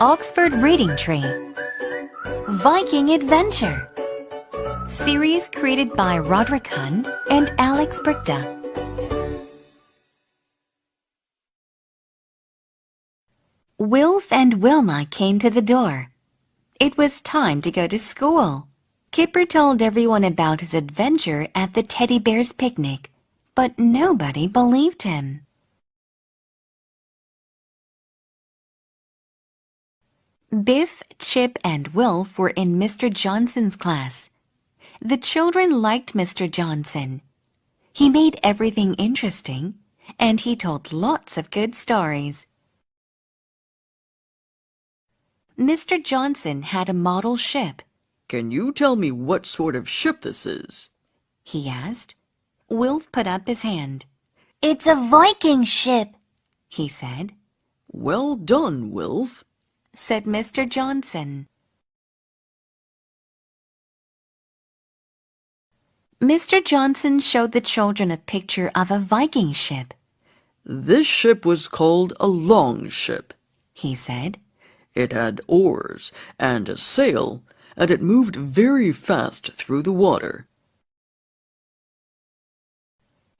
Oxford Reading Tree. Viking Adventure. Series created by Roderick Hund and Alex Brichta. Wilf and Wilma came to the door. It was time to go to school. Kipper told everyone about his adventure at the teddy bear's picnic, but nobody believed him. Biff, Chip, and Wilf were in Mr. Johnson's class. The children liked Mr. Johnson. He made everything interesting, and he told lots of good stories. Mr. Johnson had a model ship. "Can you tell me what sort of ship this is?" he asked. Wilf put up his hand. "It's a Viking ship," he said. "Well done, Wilf," said Mr. Johnson. Mr. Johnson showed the children a picture of a Viking ship. "This ship was called a longship," he said. "It had oars and a sail, and it moved very fast through the water.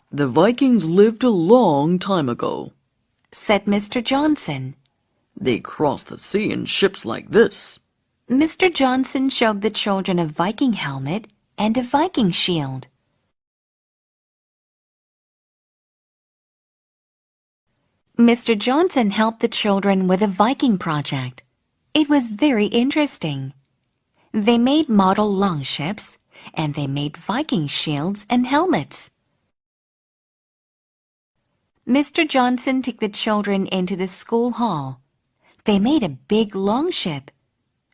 The Vikings lived a long time ago," said Mr. Johnson. "They crossed the sea in ships like this." Mr. Johnson showed the children a Viking helmet and a Viking shield. Mr. Johnson helped the children with a Viking project. It was very interesting. They made model longships, and they made Viking shields and helmets. Mr. Johnson took the children into the school hall. They made a big longship.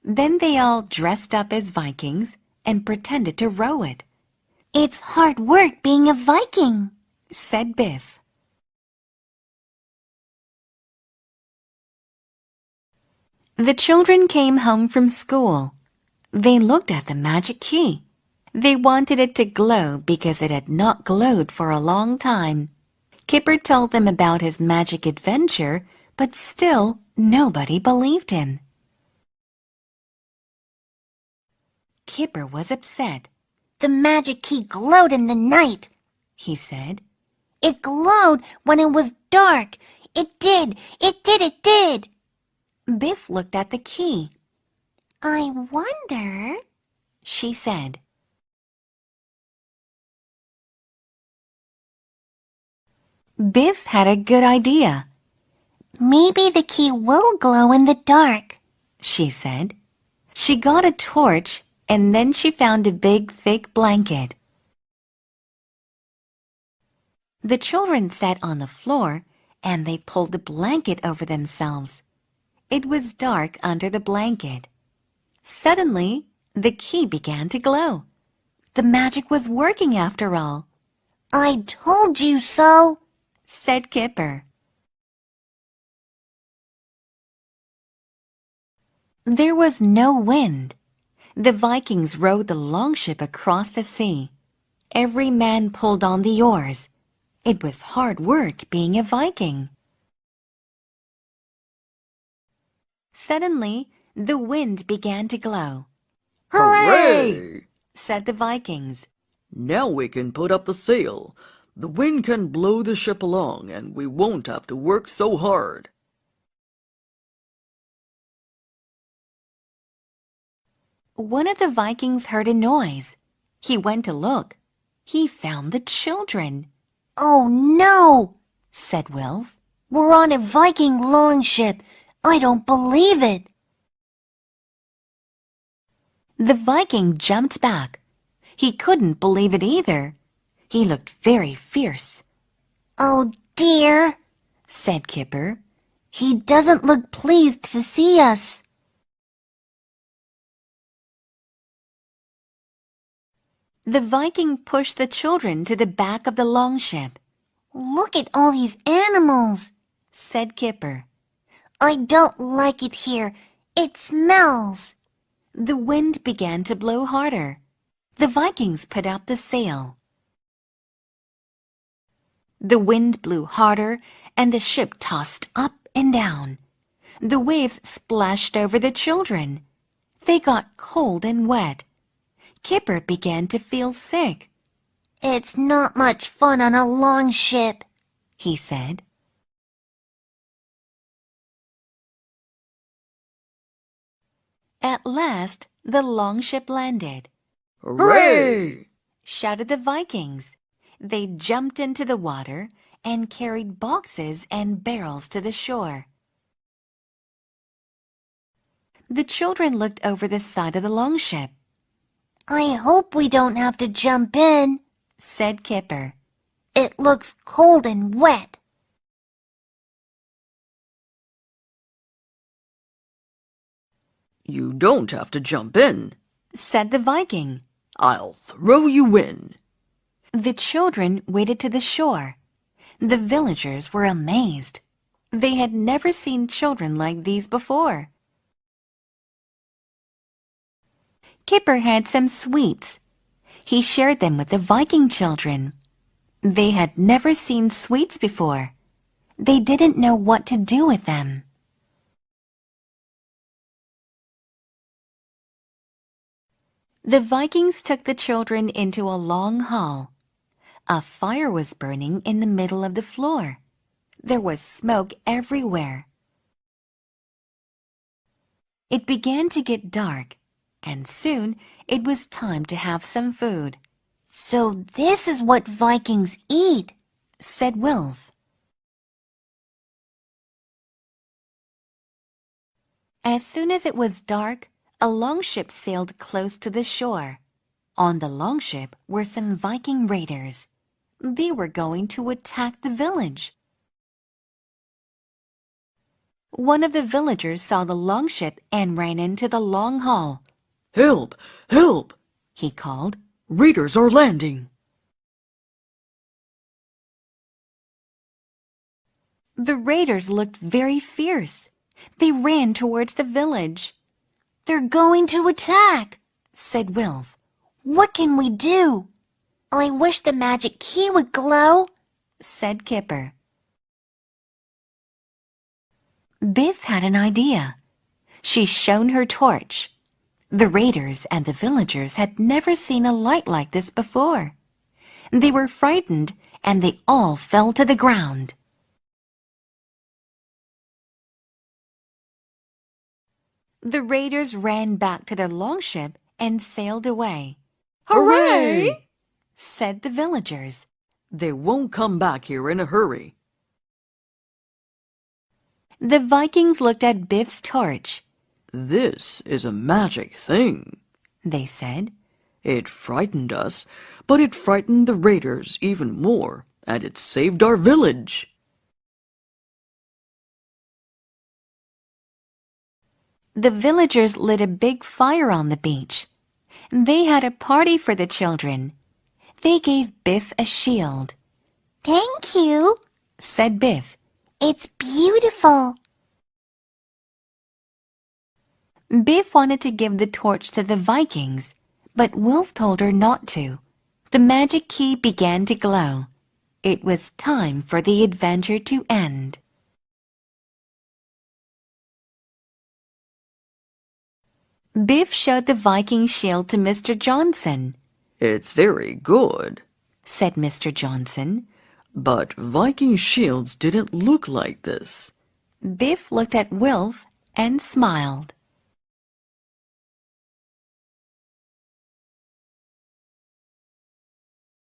Then they all dressed up as Vikings and pretended to row it. "It's hard work being a Viking," said Biff. The children came home from school. They looked at the magic key. They wanted it to glow because it had not glowed for a long time. Kipper told them about his magic adventure, but still nobody believed him. Kipper was upset. "The magic key glowed in the night," he said. "It glowed when it was dark. It did. Biff looked at the key. "I wonder," she said. Biff had a good idea. "Maybe the key will glow in the dark," she said. She got a torch, and then she found a big, thick blanket. The children sat on the floor, and they pulled the blanket over themselves. It was dark under the blanket. Suddenly, the key began to glow. The magic was working after all. "I told you so," said Kipper. There was no wind. The Vikings rowed the longship across the sea. Every man pulled on the oars. It was hard work being a Viking. Suddenly, the wind began to glow. "Hooray!" said the Vikings. "Now we can put up the sail. The wind can blow the ship along, and we won't have to work so hard." One of the Vikings heard a noise. He went to look. He found the children. "Oh no," said Wilf. "We're on a Viking longship. I don't believe it." The Viking jumped back. He couldn't believe it either. He looked very fierce. "Oh dear," said Kipper. "He doesn't look pleased to see us." The Viking pushed the children to the back of the longship. "Look at all these animals," said Kipper. "I don't like it here. It smells." The wind began to blow harder. The Vikings put out the sail. The wind blew harder, and the ship tossed up and down. The waves splashed over the children. They got cold and wet. Kipper began to feel sick. It's not much fun on a long ship, he said. At last, the longship landed. Hooray! Shouted the Vikings. They jumped into the water and carried boxes and barrels to the shore. The children looked over the side of the longship. I hope we don't have to jump in, said Kipper. It looks cold and wet. You don't have to jump in, said the Viking. I'll throw you in. The children waded to the shore. The villagers were amazed. They had never seen children like these before. Kipper had some sweets. He shared them with the Viking children. They had never seen sweets before. They didn't know what to do with them. The Vikings took the children into a long hall. A fire was burning in the middle of the floor. There was smoke everywhere. It began to get dark, and soon it was time to have some food. So this is what Vikings eat, said Wilf. As soon as it was dark, a longship sailed close to the shore. On the longship were some Viking raiders. They were going to attack the village. One of the villagers saw the longship and ran into the long hall. Help! Help! He called. Raiders are landing. The raiders looked very fierce. They ran towards the village. They're going to attack, said Wilf. What can we do? I wish the magic key would glow, said Kipper. Biff had an idea. She shone her torch. The raiders and the villagers had never seen a light like this before. They were frightened and they all fell to the ground. The raiders ran back to their longship and sailed away. Hooray! said the villagers. They won't come back here in a hurry. The Vikings looked at Biff's torch. This is a magic thing, they said. It frightened us, but it frightened the raiders even more, and it saved our village. The villagers lit a big fire on the beach. They had a party for the children. They gave Biff a shield. Thank you, said Biff. It's beautiful. Biff wanted to give the torch to the Vikings, but Wolf told her not to. The magic key began to glow. It was time for the adventure to end. Biff showed the Viking shield to Mr. Johnson. It's very good, said Mr. Johnson. But Viking shields didn't look like this. Biff looked at Wilf and smiled.